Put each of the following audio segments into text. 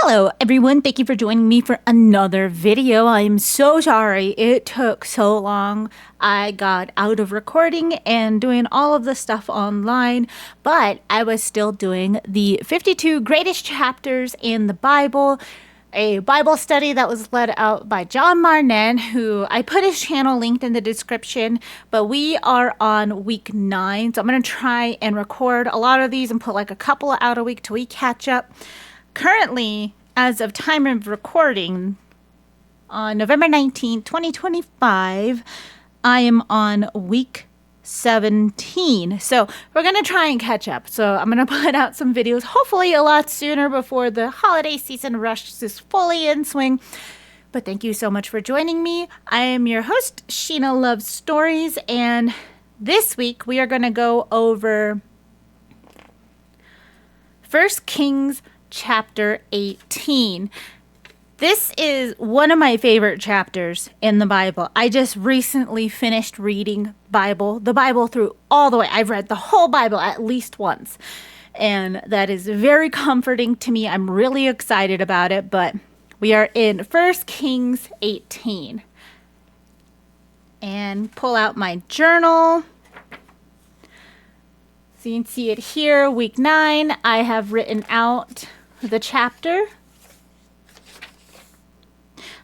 Hello everyone, thank you for joining me for another video. I am so sorry it took so long. I got out of recording and doing all of the stuff online, but I was still doing the 52 greatest chapters in the Bible, a Bible study that was led out by John Barnett, who I put his channel linked in the description, but we are on week 9, so I'm going to try and record a lot of these and put like a couple out a week till we catch up. Currently, as of time of recording, on November 19th, 2025, I am on week 17. So we're going to try and catch up. So I'm going to put out some videos, hopefully a lot sooner before the holiday season rush is fully in swing. But thank you so much for joining me. I am your host, Sheena Loves Stories, and this week we are going to go over 1Kings chapter 18. This is one of my favorite chapters in the Bible. I just recently finished reading the Bible through all the way. I've read the whole Bible at least once, and that is very comforting to me. I'm really excited about it, but we are in 1Kings 18. And pull out my journal. So you can see it here, week 9. I have written out the chapter.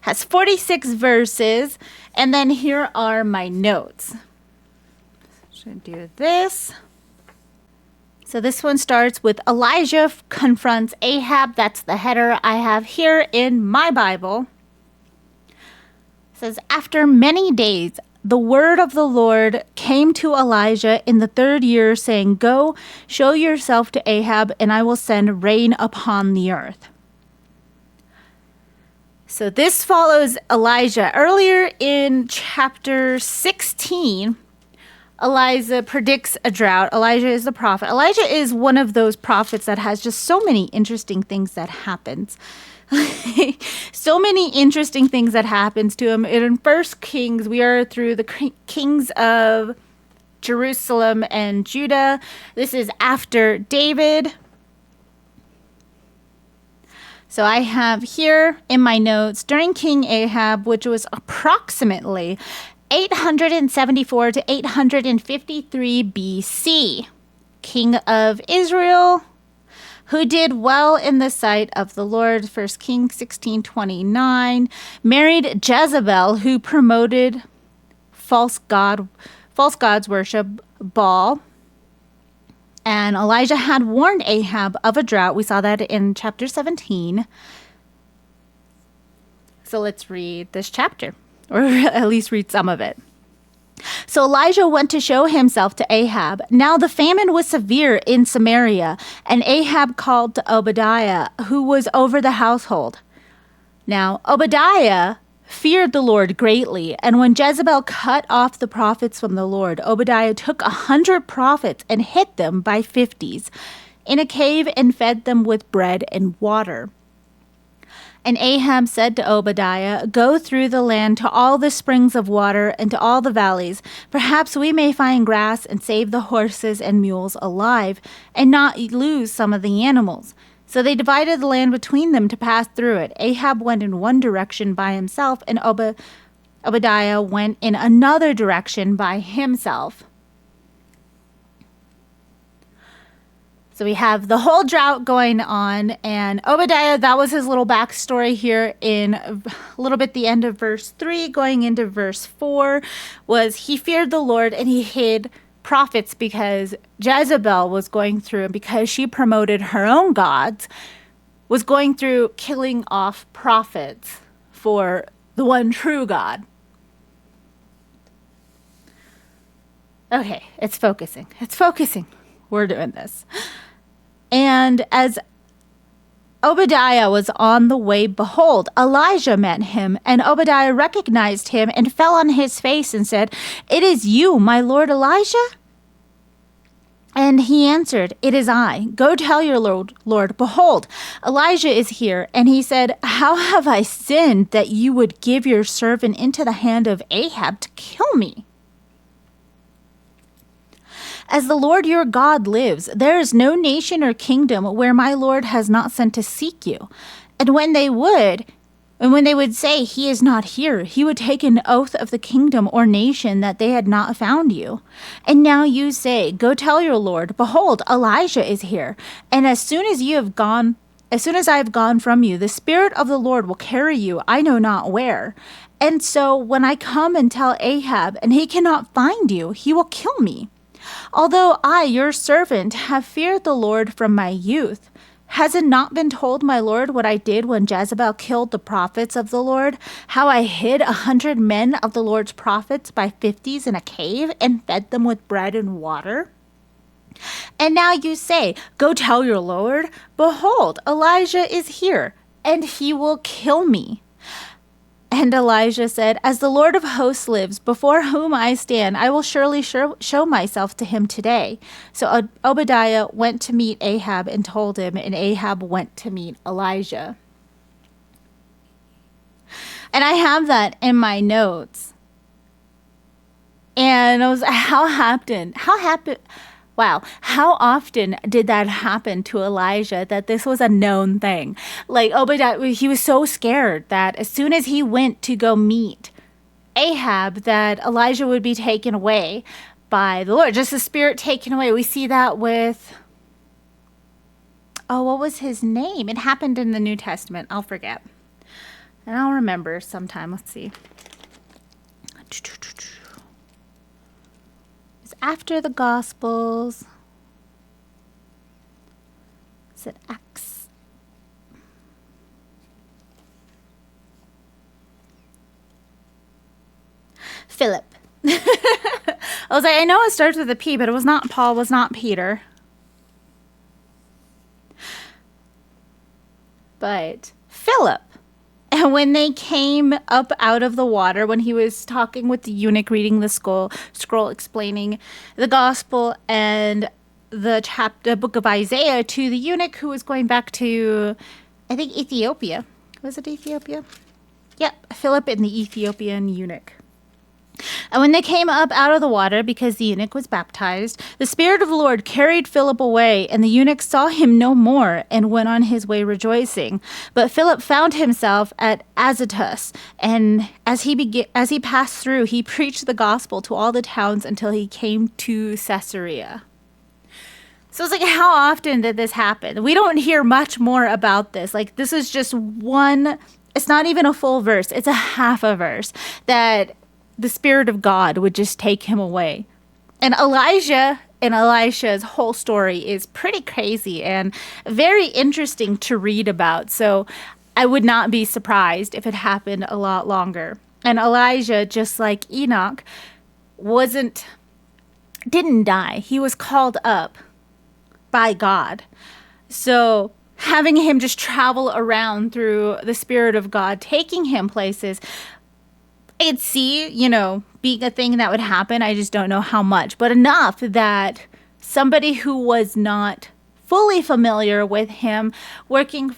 Has 46 verses, and then here are my notes. Should do this. So this one starts with Elijah confronts Ahab. That's the header I have here in my Bible. It says, after many days, the word of the Lord came to Elijah in the 3rd year, saying, go, show yourself to Ahab, and I will send rain upon the earth. So this follows Elijah. Earlier in chapter 16, Elijah predicts a drought. Elijah is the prophet. Elijah is one of those prophets that has just so many interesting things that happens. So many interesting things that happens to him. In 1Kings, we are through the kings of Jerusalem and Judah. This is after David. So I have here in my notes, during King Ahab, which was approximately 874 to 853 BC, king of Israel, who did well in the sight of the Lord, 1Kings 16:29, married Jezebel, who promoted false gods worship, Baal. And Elijah had warned Ahab of a drought. We saw that in chapter 17. So let's read this chapter, or at least read some of it. So Elijah went to show himself to Ahab. Now the famine was severe in Samaria, and Ahab called to Obadiah, who was over the household. Now Obadiah feared the Lord greatly, and when Jezebel cut off the prophets from the Lord, Obadiah took 100 prophets and hid them by 50s in a cave and fed them with bread and water. And Ahab said to Obadiah, go through the land to all the springs of water and to all the valleys. Perhaps we may find grass and save the horses and mules alive and not lose some of the animals. So they divided the land between them to pass through it. Ahab went in one direction by himself, and Obadiah went in another direction by himself. So we have the whole drought going on, and Obadiah, that was his little backstory here in a little bit the end of verse 3, going into verse 4, was he feared the Lord and he hid prophets because Jezebel was going through, and because she promoted her own gods, was going through killing off prophets for the one true God. Okay, it's focusing. It's focusing. We're doing this. And as Obadiah was on the way, behold, Elijah met him, and Obadiah recognized him and fell on his face and said, it is you, my lord Elijah? And he answered, it is I. Go tell your Lord, behold, Elijah is here. And he said, how have I sinned that you would give your servant into the hand of Ahab to kill me? As the Lord your God lives, there is no nation or kingdom where my Lord has not sent to seek you. And when they would say, he is not here, he would take an oath of the kingdom or nation that they had not found you. And now you say, go tell your Lord, behold, Elijah is here. And as soon as I have gone from you, the Spirit of the Lord will carry you, I know not where. And so when I come and tell Ahab, and he cannot find you, he will kill me. Although I, your servant, have feared the Lord from my youth. Has it not been told, my Lord, what I did when Jezebel killed the prophets of the Lord? How I hid 100 men of the Lord's prophets by 50s in a cave and fed them with bread and water? And now you say, go tell your Lord, behold, Elijah is here, and he will kill me. And Elijah said, as the Lord of hosts lives, before whom I stand, I will surely show myself to him today. So Obadiah went to meet Ahab and told him, and Ahab went to meet Elijah. And I have that in my notes. And I was, how often did that happen to Elijah, that this was a known thing? Like Obadiah, he was so scared that as soon as he went to go meet Ahab, that Elijah would be taken away by the Lord, just the Spirit taken away. We see that with, what was his name? It happened in the New Testament. I'll forget. And I'll remember sometime. Let's see. After the Gospels. Is it Acts? Philip. I was like, I know it starts with a P, but it was not Paul, was not Peter. But Philip. And when they came up out of the water, when he was talking with the eunuch, reading the scroll explaining the gospel and the book of Isaiah to the eunuch who was going back to, I think, Ethiopia. Was it Ethiopia? Yep, Philip and the Ethiopian eunuch. And when they came up out of the water, because the eunuch was baptized, the Spirit of the Lord carried Philip away, and the eunuch saw him no more and went on his way rejoicing. But Philip found himself at Azotus, and as he passed through, he preached the gospel to all the towns until he came to Caesarea. So it's like, how often did this happen? We don't hear much more about this. Like, this is just one, it's not even a full verse, it's a half a verse that the Spirit of God would just take him away. And Elijah and Elisha's whole story is pretty crazy and very interesting to read about. So I would not be surprised if it happened a lot longer. And Elijah, just like Enoch, didn't die. He was called up by God. So having him just travel around through the Spirit of God, taking him places, I could see, being a thing that would happen. I just don't know how much, but enough that somebody who was not fully familiar with him working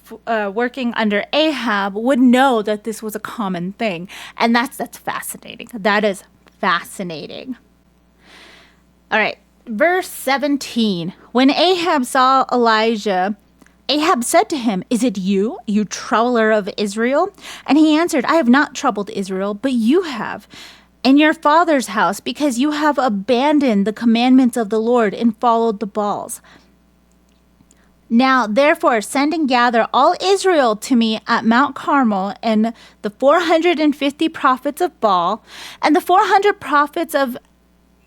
under Ahab would know that this was a common thing. And that's fascinating. That is fascinating. All right. Verse 17. When Ahab saw Elijah, Ahab said to him, is it you, you troubler of Israel? And he answered, I have not troubled Israel, but you have, and your father's house, because you have abandoned the commandments of the Lord and followed the Baals. Now, therefore, send and gather all Israel to me at Mount Carmel, and the 450 prophets of Baal, and the 400 prophets of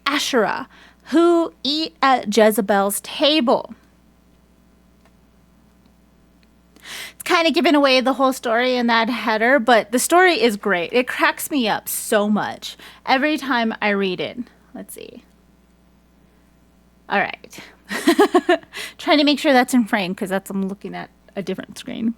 Asherah, who eat at Jezebel's table. Kind of giving away the whole story in that header, but the story is great. It cracks me up so much every time I read it. Let's see. All right. Trying to make sure that's in frame because I'm looking at a different screen.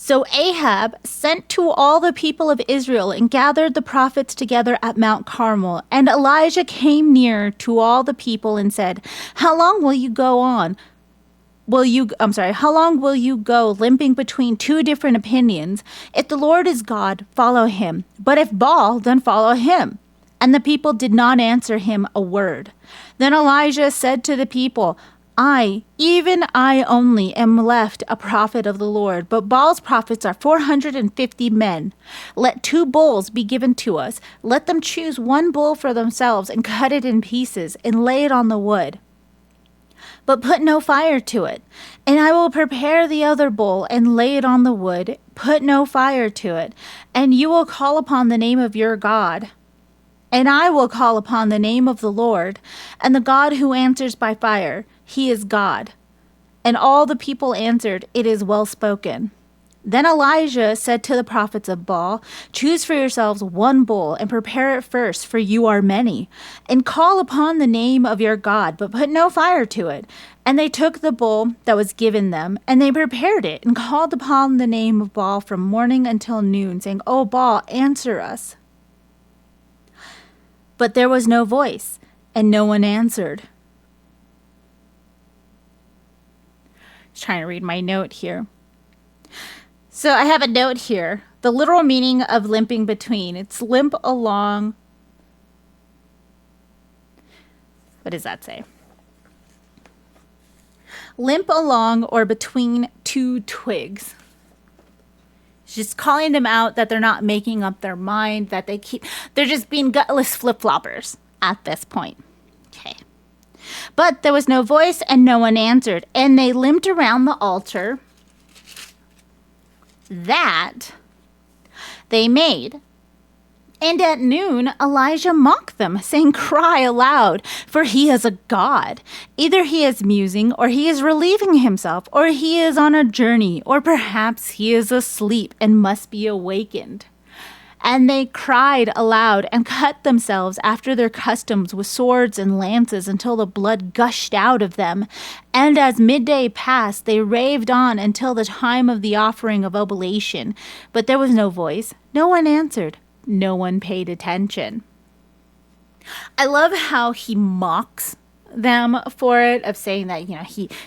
So Ahab sent to all the people of Israel and gathered the prophets together at Mount Carmel. And Elijah came near to all the people and said, how long will you go limping between two different opinions? If the Lord is God, follow him. But if Baal, then follow him. And the people did not answer him a word. Then Elijah said to the people, I, even I only, am left a prophet of the Lord, but Baal's prophets are 450 men. Let 2 bulls be given to us. Let them choose 1 bull for themselves and cut it in pieces and lay it on the wood. But put no fire to it. And I will prepare the other bull and lay it on the wood. Put no fire to it. And you will call upon the name of your God. And I will call upon the name of the Lord, and the God who answers by fire, he is God. And all the people answered, it is well spoken. Then Elijah said to the prophets of Baal, choose for yourselves 1 bull, and prepare it first, for you are many. And call upon the name of your God, but put no fire to it. And they took the bull that was given them, and they prepared it, and called upon the name of Baal from morning until noon, saying, O Baal, answer us. But there was no voice, and no one answered. Just trying to read my note here. So I have a note here. The literal meaning of limping between. It's limp along. What does that say? Limp along or between 2 twigs. Just calling them out that they're not making up their mind, that they're just being gutless flip-floppers at this point. Okay. But there was no voice and no one answered. And they limped around the altar that they made. And at noon, Elijah mocked them, saying, cry aloud, for he is a god. Either he is musing, or he is relieving himself, or he is on a journey, or perhaps he is asleep and must be awakened. And they cried aloud and cut themselves after their customs with swords and lances until the blood gushed out of them. And as midday passed, they raved on until the time of the offering of oblation. But there was no voice, no one answered. No one paid attention. I love how he mocks them for it, of saying that,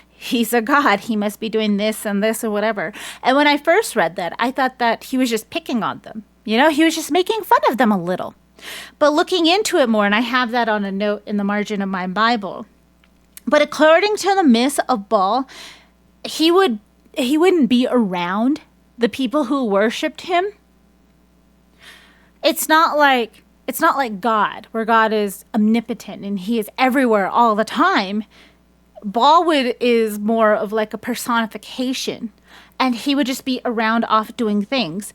he's a god. He must be doing this and this or whatever. And when I first read that, I thought that he was just picking on them. He was just making fun of them a little. But looking into it more, and I have that on a note in the margin of my Bible. But according to the myths of Baal, he wouldn't be around the people who worshipped him. It's not like God, where God is omnipotent and he is everywhere all the time. Baal is more of like a personification, and he would just be around off doing things.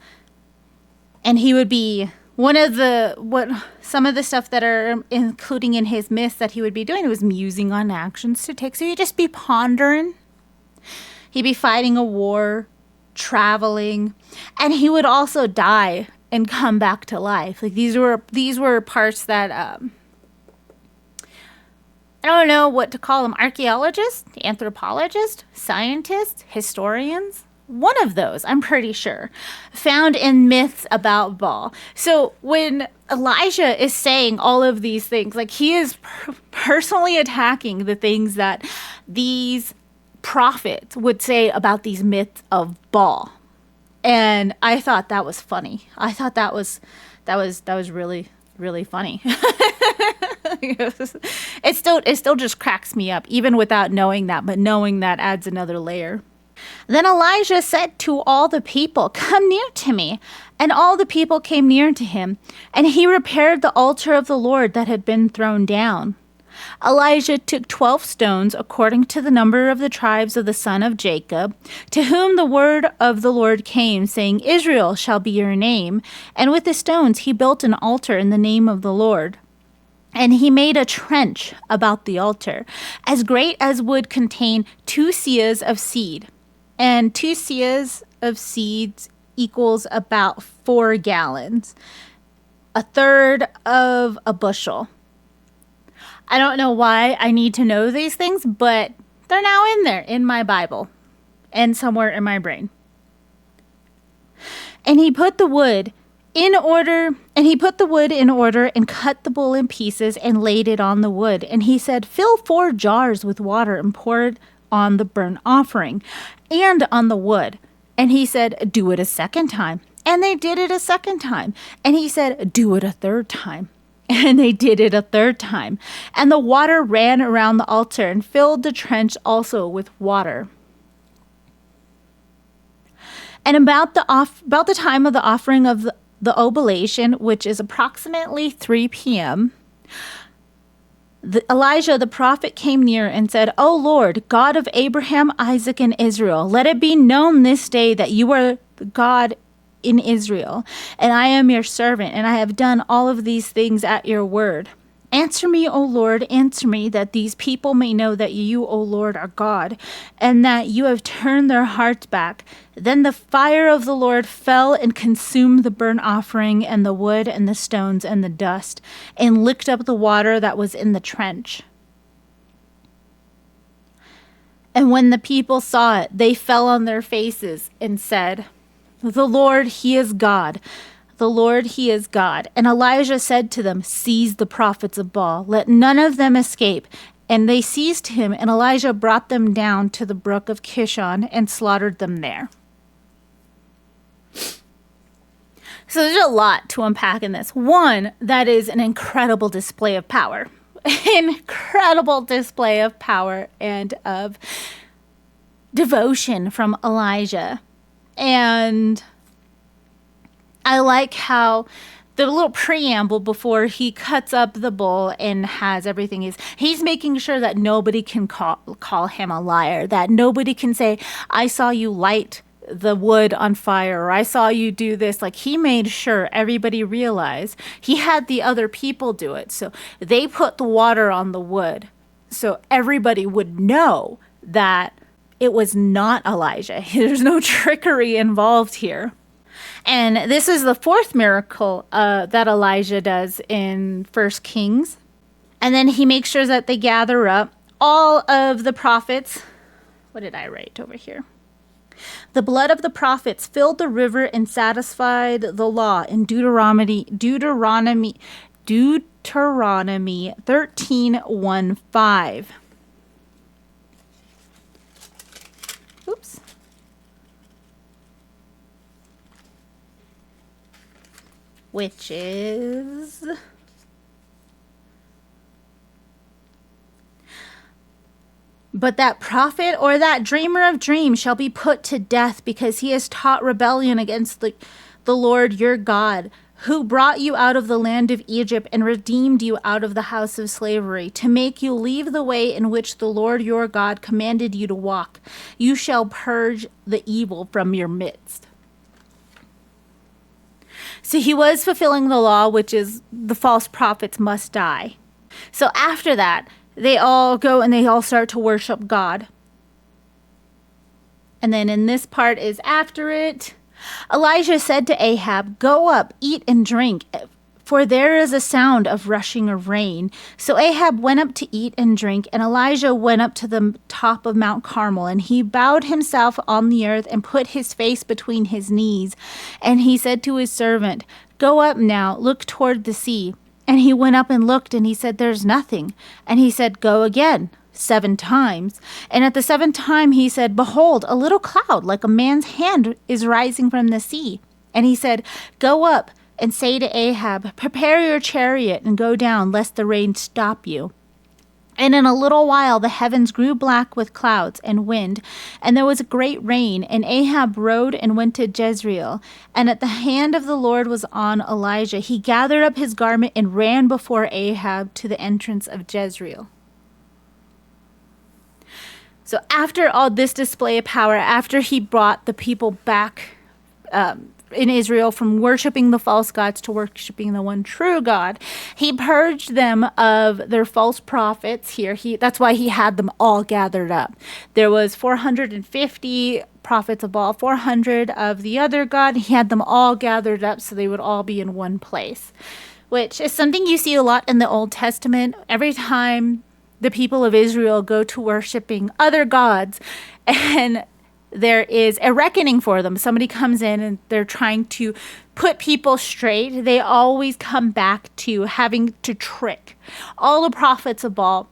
And he would be some of the stuff that are including in his myths that he would be doing was musing on actions to take. So he'd just be pondering. He'd be fighting a war, traveling, and he would also die and come back to life. Like these were parts that I don't know what to call them. Archaeologists, anthropologists, scientists, historians. One of those, I'm pretty sure, found in myths about Baal. So when Elijah is saying all of these things, like he is personally attacking the things that these prophets would say about these myths of Baal. And I thought that was funny. I thought that was really, really funny. It still just cracks me up, even without knowing that, but knowing that adds another layer. Then Elijah said to all the people, come near to me. And all the people came near to him, and he repaired the altar of the Lord that had been thrown down. Elijah took 12 stones according to the number of the tribes of the son of Jacob, to whom the word of the Lord came, saying, Israel shall be your name. And with the stones he built an altar in the name of the Lord. And he made a trench about the altar, as great as would contain 2 seahs of seed. And 2 seahs of seeds equals about 4 gallons, a third of a bushel. I don't know why I need to know these things, but they're now in there in my Bible and somewhere in my brain. And he put the wood in order and cut the bull in pieces and laid it on the wood. And he said, fill 4 jars with water and pour it on the burnt offering and on the wood. And he said, do it a second time. And they did it a second time. And he said, do it a third time. And they did it a third time. And the water ran around the altar and filled the trench also with water. And about the time of the offering of the oblation, which is approximately 3 p.m., Elijah the prophet came near and said, O Lord, God of Abraham, Isaac, and Israel, let it be known this day that you are the God in Israel, and I am your servant, and I have done all of these things at your word. Answer me, O Lord, answer me, that these people may know that you, O Lord, are God, and that you have turned their hearts back. Then the fire of the Lord fell and consumed the burnt offering and the wood and the stones and the dust, and licked up the water that was in the trench. And when the people saw it, they fell on their faces and said, The Lord, he is God. The Lord, he is God. And Elijah said to them, Seize the prophets of Baal. Let none of them escape. And they seized him, and Elijah brought them down to the brook of Kishon and slaughtered them there. So there's a lot to unpack in this. One, that is an incredible display of power. Incredible display of power and of devotion from Elijah. And I like how the little preamble before he cuts up the bull and has everything he's making sure that nobody can call him a liar, that nobody can say, I saw you light the wood on fire, or I saw you do this. Like, he made sure everybody realized he had the other people do it. So they put the water on the wood so everybody would know that it was not Elijah. There's no trickery involved here. And this is the fourth miracle that Elijah does in 1 Kings. And then he makes sure that they gather up all of the prophets. What did I write over here? The blood of the prophets filled the river and satisfied the law in Deuteronomy 13:1-5. Oops. Which is But that prophet or that dreamer of dreams shall be put to death, because he has taught rebellion against the Lord your God, who brought you out of the land of Egypt and redeemed you out of the house of slavery, to make you leave the way in which the Lord your God commanded you to walk. You shall purge the evil from your midst. So he was fulfilling the law, which is the false prophets must die. So after that, they all go and they all start to worship God. And then in this part is after it, Elijah said to Ahab, Go up, eat and drink, for there is a sound of rushing of rain. So Ahab went up to eat and drink, and Elijah went up to the top of Mount Carmel, and he bowed himself on the earth and put his face between his knees. And he said to his servant, Go up now, look toward the sea. And he went up and looked, and he said, There's nothing. And he said, Go again, 7 times. And at the 7th time he said, Behold, a little cloud like a man's hand is rising from the sea. And he said, Go up and say to Ahab, Prepare your chariot and go down, lest the rain stop you. And in a little while the heavens grew black with clouds and wind, and there was a great rain. And Ahab rode and went to Jezreel. And at the hand of the Lord was on Elijah. He gathered up his garment and ran before Ahab to the entrance of Jezreel. So after all this display of power, after he brought the people back in Israel from worshiping the false gods to worshiping the one true God, he purged them of their false prophets here. That's why he had them all gathered up. There was 450 prophets of Baal, 400 of the other god. He had them all gathered up so they would all be in one place, which is something you see a lot in the Old Testament. Every time the people of Israel go to worshiping other gods and there is a reckoning for them, somebody comes in and they're trying to put people straight, they always come back to having to trick all the prophets of Baal,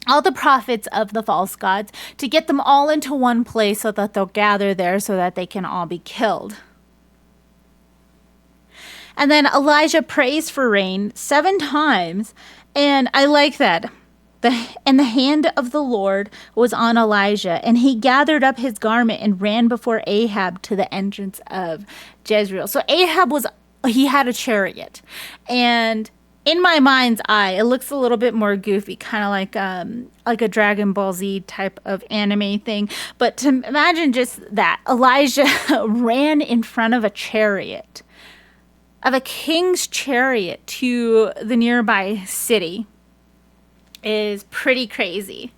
all the prophets of the false gods, to get them all into one place so that they'll gather there so that they can all be killed. And then Elijah prays for rain 7 times. And I like that. And the hand of the Lord was on Elijah, and he gathered up his garment and ran before Ahab to the entrance of Jezreel. So he had a chariot. And in my mind's eye, it looks a little bit more goofy, kind of like a Dragon Ball Z type of anime thing. But to imagine just that, Elijah ran in front of a chariot, of a king's chariot, to the nearby city, is pretty crazy.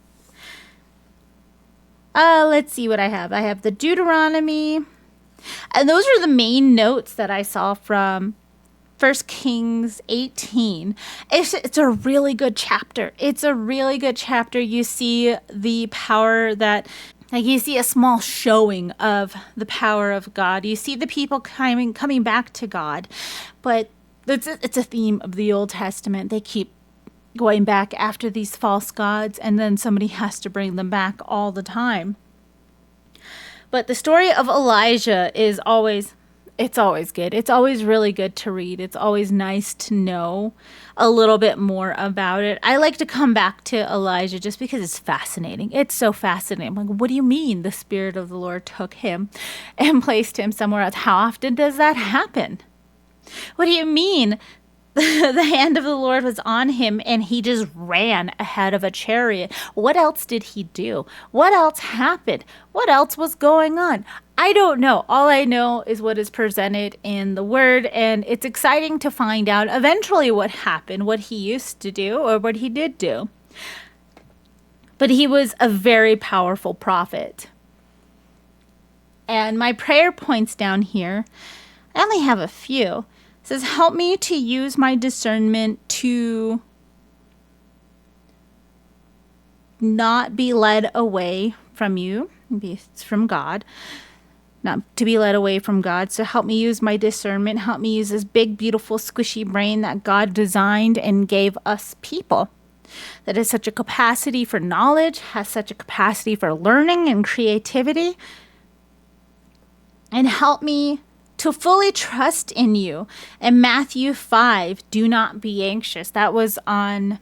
Let's see what I have. I have the Deuteronomy. And those are the main notes that I saw from 1Kings 18. It's a really good chapter. It's a really good chapter. You see the power that, like, you see a small showing of the power of God. You see the people coming back to God. But it's a theme of the Old Testament. They keep going back after these false gods, and then somebody has to bring them back all the time. But the story of Elijah is always good. It's always really good to read. It's always nice to know a little bit more about it. I like to come back to Elijah just because it's fascinating. It's so fascinating. I'm like, what do you mean the Spirit of the Lord took him and placed him somewhere else? How often does that happen? What do you mean the hand of the Lord was on him and he just ran ahead of a chariot? What else did he do? What else happened? What else was going on? I don't know. All I know is what is presented in the word, and it's exciting to find out eventually what happened, what he used to do or what he did do. But he was a very powerful prophet. And my prayer points down here, I only have a few. It says, help me to use my discernment to not be led away from you. Maybe it's from God. Not to be led away from God. So help me use my discernment. Help me use this big, beautiful, squishy brain that God designed and gave us people. That has such a capacity for knowledge, has such a capacity for learning and creativity. And help me to fully trust in you. In Matthew 5, do not be anxious. That was on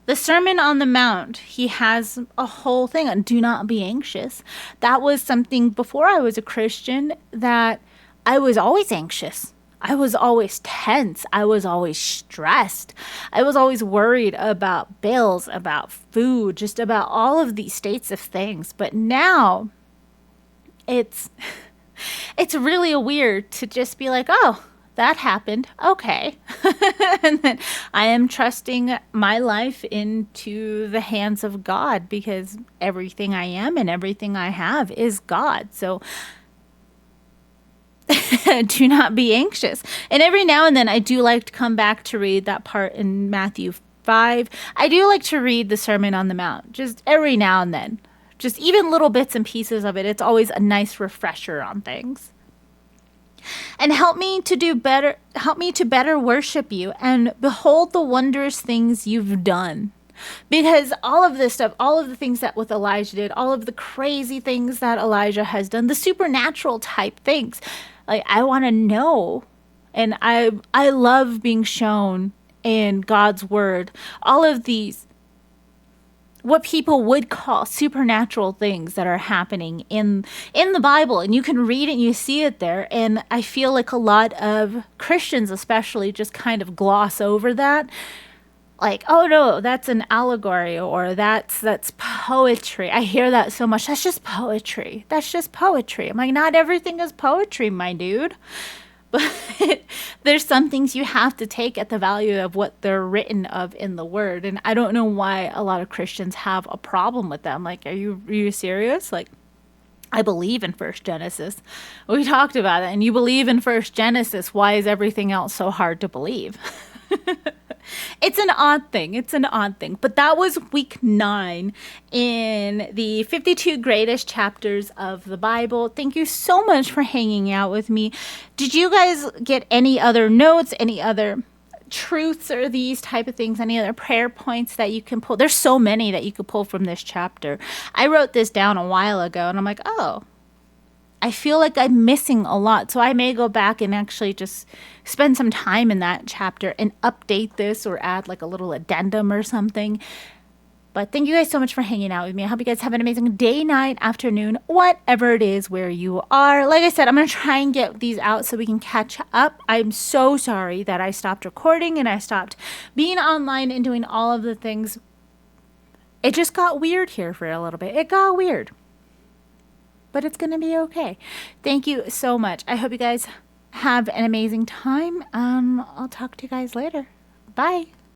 the Sermon on the Mount. He has a whole thing on do not be anxious. That was something before I was a Christian that I was always anxious. I was always tense. I was always stressed. I was always worried about bills, about food, just about all of these states of things. But now it's really weird to just be like, oh, that happened. Okay. And then I am trusting my life into the hands of God because everything I am and everything I have is God. So do not be anxious. And every now and then I do like to come back to read that part in Matthew 5. I do like to read the Sermon on the Mount just every now and then. Just even little bits and pieces of it. It's always a nice refresher on things. And help me to better worship you and behold the wondrous things you've done. Because all of this stuff, all of the things that with Elijah did, all of the crazy things that Elijah has done, the supernatural type things, like I want to know. And I love being shown in God's word all of these what people would call supernatural things that are happening in the Bible. And you can read it and you see it there. And I feel like a lot of Christians especially just kind of gloss over that. Like, oh no, that's an allegory, or that's poetry. I hear that so much. That's just poetry. That's just poetry. I'm like, not everything is poetry, my dude. But there's some things you have to take at the value of what they're written of in the word. And I don't know why a lot of Christians have a problem with them. Like, are you serious? Like, I believe in First Genesis. We talked about it. And you believe in First Genesis. Why is everything else so hard to believe? It's an odd thing. It's an odd thing. But that was week 9 in the 52 greatest chapters of the Bible. Thank you so much for hanging out with me. Did you guys get any other notes, any other truths or these type of things, any other prayer points that you can pull? There's so many that you could pull from this chapter. I wrote this down a while ago and I'm like, oh, I feel like I'm missing a lot. So I may go back and actually just spend some time in that chapter and update this or add like a little addendum or something. But thank you guys so much for hanging out with me. I hope you guys have an amazing day, night, afternoon, whatever it is where you are. Like I said, I'm going to try and get these out so we can catch up. I'm so sorry that I stopped recording and I stopped being online and doing all of the things. It just got weird here for a little bit. It got weird. But it's going to be okay. Thank you so much. I hope you guys have an amazing time. I'll talk to you guys later. Bye.